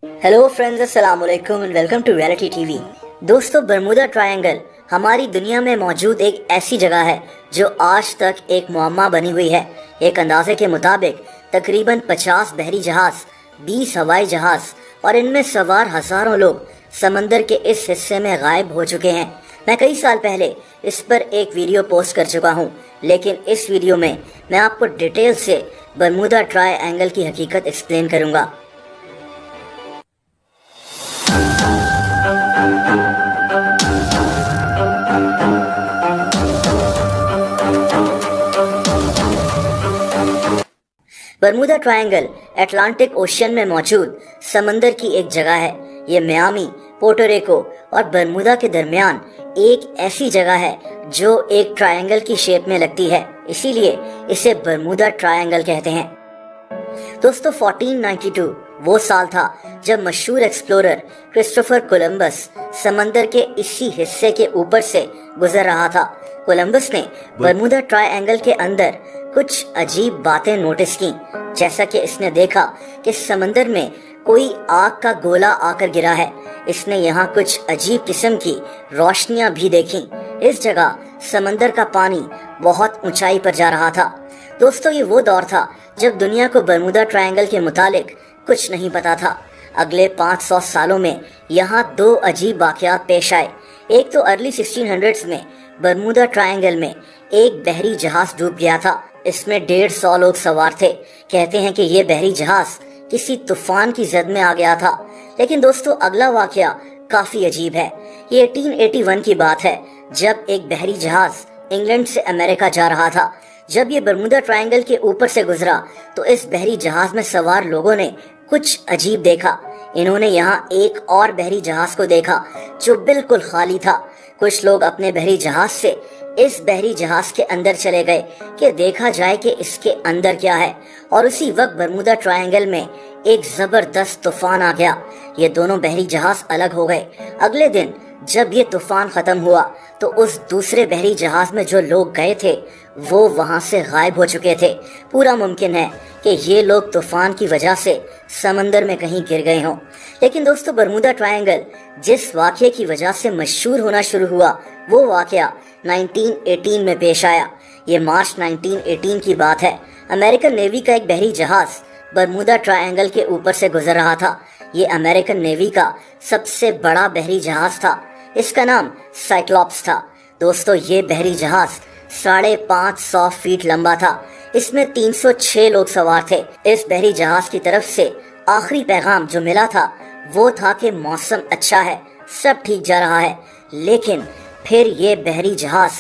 Hello friends, अस्सलाम वालेकुम and welcome to Reality TV. दोस्तों, बरमूदा ट्रायंगल हमारी दुनिया में मौजूद एक ऐसी जगह है जो आज तक एक मुअम्मा बनी हुई है। एक अंदाजे के मुताबिक तकरीबन 50 बहरी जहाज, 20 हवाई जहाज और इनमें सवार हजारों लोग समंदर के इस हिस्से में गायब हो चुके हैं। मैं कई साल पहले इस पर एक वीडियो पोस्ट कर चुका हूँ, लेकिन इस वीडियो में मैं आपको डिटेल से बरमूदा ट्रायंगल की हकीकत एक्सप्लेन करूँगा। बरमूदा ट्रायंगल अटलांटिक ओशन में मौजूद समंदर की एक जगह है। ये मियामी, पोर्टो रिको और बरमूदा के दरमियान एक ऐसी जगह है जो एक ट्रायंगल की शेप में लगती है, इसीलिए इसे बरमूदा ट्रायंगल कहते हैं। दोस्तों, 1492 वो साल था जब मशहूर एक्सप्लोरर क्रिस्टोफर कोलंबस समंदर के इसी हिस्से के ऊपर से गुजर रहा था। कोलंबस ने बरमूदा ट्रायंगल के अंदर कुछ अजीब बातें नोटिस की, जैसा कि इसने देखा कि समंदर में कोई आग का गोला आकर गिरा है। इसने यहाँ कुछ अजीब किस्म की रोशनियां भी देखी। इस जगह समंदर का पानी बहुत ऊंचाई पर जा रहा था। दोस्तों, ये वो दौर था जब दुनिया को बरमूदा ट्रायंगल के मुतालिक कुछ नहीं पता था। अगले 500 सालों में यहाँ दो अजीब वाक़यात पेश आए। एक तो अर्ली 1600s में बरमूदा ट्रायंगल में एक बहरी जहाज डूब गया था। इसमें 150 लोग सवार थे। कहते हैं कि ये बहरी जहाज किसी तूफान की जद में आ गया था। लेकिन दोस्तों, अगला वाकया काफी अजीब है। ये 1881 की बात है, जब एक बहरी जहाज इंग्लैंड से अमेरिका जा रहा था। जब ये बरमूदा ट्रायंगल के ऊपर से गुजरा तो इस बहरी जहाज में सवार लोगों ने कुछ अजीब देखा। इन्होंने यहाँ एक और बहरी जहाज को देखा जो बिल्कुल खाली था। कुछ लोग अपने बहरी जहाज से इस बहरी जहाज के अंदर चले गए कि देखा जाए कि इसके अंदर क्या है, और उसी वक्त बरमूदा ट्रायंगल में एक जबरदस्त तूफान आ गया। ये दोनों बहरी जहाज अलग हो गए। अगले दिन जब ये तूफान खत्म हुआ तो उस दूसरे बहरी जहाज में जो लोग गए थे वो वहां से गायब हो चुके थे। पूरा मुमकिन है कि ये लोग तूफान की वजह से समंदर में कहीं गिर गए हों। लेकिन दोस्तों, बरमूदा ट्रायंगल जिस वाक़ये की वजह से मशहूर होना शुरू हुआ वो वाक़या 1918 में पेश आया। ये मार्च 1918 की बात है। अमेरिकन नेवी का एक बहरी जहाज बरमूदा ट्रायंगल के ऊपर से गुजर रहा था। ये अमेरिकन नेवी का सबसे बड़ा बहरी जहाज था। इसका नाम साइक्लॉप्स था। दोस्तों, ये बहरी जहाज 550 फीट लंबा था। इसमें 306 लोग सवार थे। इस बहरी जहाज की तरफ से आखिरी पैगाम जो मिला था वो था कि मौसम अच्छा है, सब ठीक जा रहा है। लेकिन फिर ये बहरी जहाज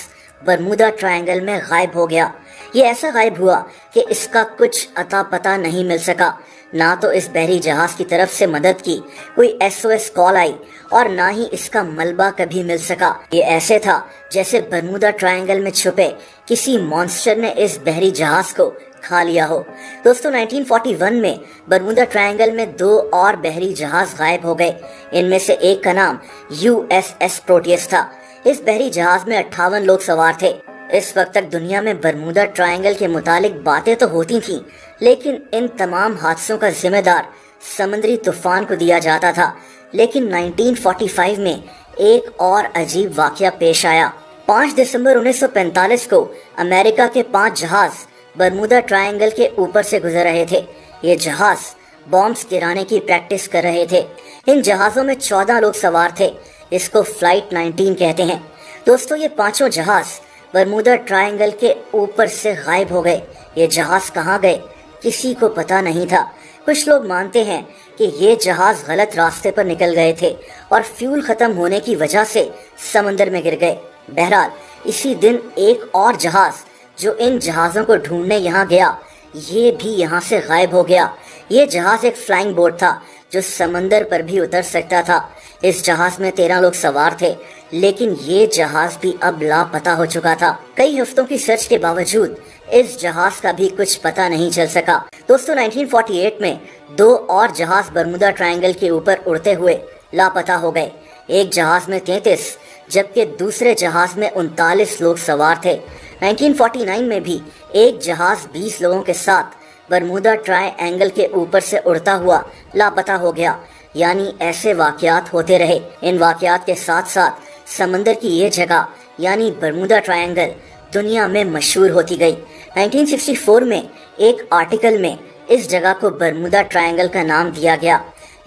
बरमूदा ट्रायंगल में गायब हो गया। ये ऐसा गायब हुआ कि इसका कुछ अता पता नहीं मिल सका। ना तो इस बहरी जहाज की तरफ से मदद की कोई SOS कॉल आई और ना ही इसका मलबा कभी मिल सका। ये ऐसे था जैसे बरमूदा ट्रायंगल में छुपे किसी मॉन्स्टर ने इस बहरी जहाज को खा लिया हो। दोस्तों, 1941 में बरमूदा ट्रायंगल में दो और बहरी जहाज गायब हो गए। इनमें से एक का नाम USS प्रोटियस था। इस बहरी जहाज में 58 लोग सवार थे। इस वक्त तक दुनिया में बरमूदा ट्रायंगल के मुतालिक बातें तो होती थीं, लेकिन इन तमाम हादसों का जिम्मेदार समुद्री तूफान को दिया जाता था। लेकिन 1945 में एक और अजीब वाकया पेश आया। 5 दिसंबर 1945 को अमेरिका के 5 जहाज बरमूदा ट्रायंगल के ऊपर से गुजर रहे थे। ये जहाज बॉम्ब्स गिराने की प्रैक्टिस कर रहे थे। इन जहाज़ों में 14 लोग सवार थे। इसको फ्लाइट 19 कहते हैं। दोस्तों, ये पांचों जहाज बरमूदा ट्रायंगल के ऊपर से गायब हो गए। ये जहाज कहाँ गए किसी को पता नहीं था। कुछ लोग मानते हैं कि ये जहाज गलत रास्ते पर निकल गए थे और फ्यूल खत्म होने की वजह से समंदर में गिर गए। बहरहाल, इसी दिन एक और जहाज जो इन जहाज़ों को ढूंढने यहाँ गया, ये भी यहाँ से गायब हो गया। ये जहाज एक फ्लाइंग बोट था जो समंदर पर भी उतर सकता था। इस जहाज में 13 लोग सवार थे, लेकिन ये जहाज भी अब लापता हो चुका था। कई हफ्तों की सर्च के बावजूद इस जहाज का भी कुछ पता नहीं चल सका। दोस्तों, 1948 में दो और जहाज बरमूदा ट्रायंगल के ऊपर उड़ते हुए लापता हो गए। एक जहाज में 33 जबकि दूसरे जहाज में 39 लोग सवार थे। 1949 में भी एक जहाज 20 लोगों के साथ बरमूदा ट्रायंगल के ऊपर से उड़ता हुआ लापता हो गया। یعنی ایسے واقعات ہوتے رہے۔ ان واقعات کے ساتھ ساتھ سمندر کی یہ جگہ یعنی برمودا ٹرائنگل دنیا میں مشہور ہوتی گئی۔ 1964 میں ایک آرٹیکل میں اس جگہ کو برمودا ٹرائنگل کا نام دیا گیا۔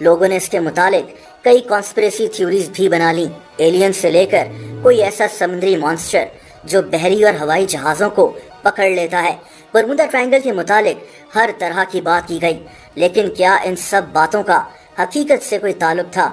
لوگوں نے اس کے متعلق کئی کانسپریسی تھیوریز بھی بنا لیں، ایلین سے لے کر کوئی ایسا سمندری مانسٹر جو بحری اور ہوائی جہازوں کو پکڑ لیتا ہے۔ برمودا ٹرائنگل کے متعلق ہر طرح کی بات کی گئی، لیکن کیا ان سب باتوں کا حقیقت سے کوئی تعلق تھا؟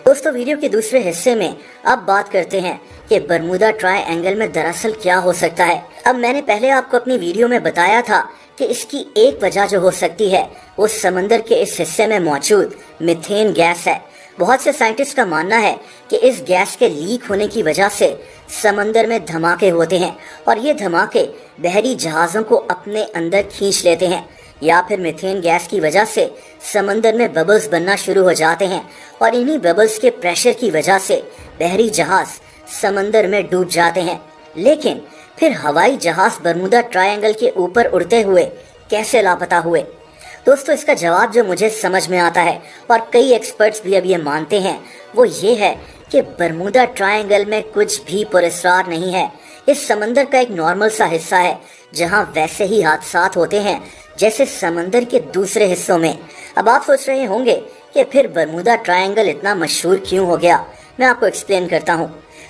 دوستو، ویڈیو کے دوسرے حصے میں اب بات کرتے ہیں کہ برمودا ٹرائی اینگل میں دراصل کیا ہو سکتا ہے۔ اب میں نے پہلے آپ کو اپنی ویڈیو میں بتایا تھا کہ اس کی ایک وجہ جو ہو سکتی ہے وہ سمندر کے اس حصے میں موجود میتھین گیس ہے۔ بہت سے سائنٹسٹ کا ماننا ہے کہ اس گیس کے لیک ہونے کی وجہ سے سمندر میں دھماکے ہوتے ہیں اور یہ دھماکے بحری جہازوں کو اپنے اندر کھینچ لیتے ہیں، یا پھر میتھین گیس کی وجہ سے سمندر میں ببلز بننا شروع ہو جاتے ہیں اور انہی ببلز کے پریشر کی وجہ سے بحری جہاز سمندر میں ڈوب جاتے ہیں۔ لیکن پھر ہوائی جہاز برمودا ٹرائنگل کے اوپر اڑتے ہوئے کیسے لاپتہ ہوئے؟ دوستو، اس کا جواب جو مجھے سمجھ میں آتا ہے اور کئی ایکسپرٹس بھی اب یہ مانتے ہیں وہ یہ ہے کہ برمودا ٹرائنگل میں کچھ بھی پراسرار نہیں ہے۔ یہ سمندر کا ایک نارمل سا حصہ ہے جہاں ویسے ہی حادثات ہوتے ہیں جیسے سمندر کے دوسرے حصوں میں۔ اب آپ سوچ رہے ہوں گے کہ پھر برمودا ٹرائنگل اتنا مشہور کیوں ہو گیا؟ میں آپ کو ایکسپلین کرتا ہوں۔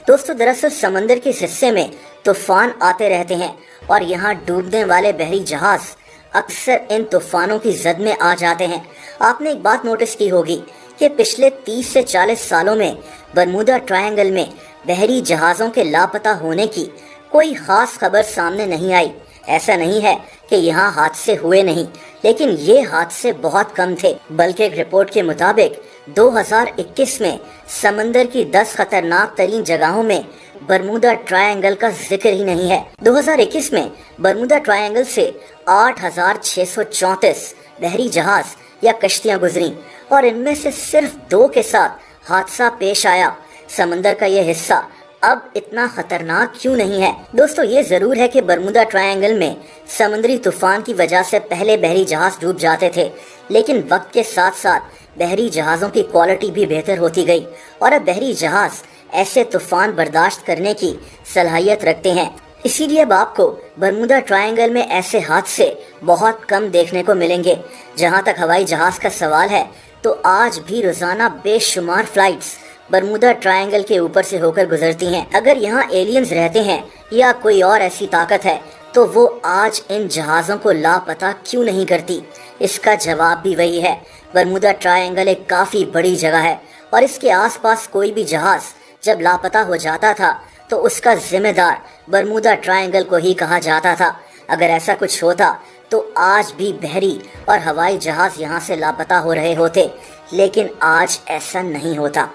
دوستو، دراصل سمندر کے اس حصے میں طوفان آتے رہتے ہیں اور یہاں ڈوبنے والے بحری جہاز اکثر ان طوفانوں کی زد میں آ جاتے ہیں۔ آپ نے ایک بات نوٹس کی ہوگی کہ پچھلے 30 سے 40 سالوں میں برمودا ٹرائنگل میں بحری جہازوں کے لاپتہ ہونے کی کوئی خاص خبر سامنے نہیں آئی۔ ایسا نہیں ہے کہ یہاں حادثے ہوئے نہیں، لیکن یہ حادثے بہت کم تھے، بلکہ ایک رپورٹ کے مطابق 2021 میں سمندر کی 10 خطرناک ترین جگہوں میں برمودا ٹرائنگل کا ذکر ہی نہیں ہے۔ 2021 میں برمودا ٹرائنگل سے 8634 بحری جہاز یا کشتیاں گزریں اور ان میں سے صرف 2 کے ساتھ حادثہ پیش آیا۔ سمندر کا یہ حصہ اب اتنا خطرناک کیوں نہیں ہے؟ دوستو، یہ ضرور ہے کہ برمودا ٹرائنگل میں سمندری طوفان کی وجہ سے پہلے بحری جہاز ڈوب جاتے تھے، لیکن وقت کے ساتھ ساتھ بحری جہازوں کی کوالٹی بھی بہتر ہوتی گئی اور اب بحری جہاز ایسے طوفان برداشت کرنے کی صلاحیت رکھتے ہیں۔ اسی لیے اب آپ کو برمودا ٹرائنگل میں ایسے حادثے بہت کم دیکھنے کو ملیں گے۔ جہاں تک ہوائی جہاز کا سوال ہے تو آج بھی روزانہ بے شمار فلائٹس برمودا ٹرائنگل کے اوپر سے ہو کر گزرتی ہیں۔ اگر یہاں ایلینز رہتے ہیں یا کوئی اور ایسی طاقت ہے تو وہ آج ان جہازوں کو لاپتہ کیوں نہیں کرتی؟ اس کا جواب بھی وہی ہے۔ برمودا ٹرائنگل ایک کافی بڑی جگہ ہے اور اس کے آس پاس کوئی بھی جہاز جب لاپتہ ہو جاتا تھا تو اس کا ذمہ دار برمودا ٹرائنگل کو ہی کہا جاتا تھا۔ اگر ایسا کچھ ہوتا تو آج بھی بحری اور ہوائی جہاز یہاں سے لاپتہ ہو رہے ہوتے، لیکن آج ایسا نہیں ہوتا۔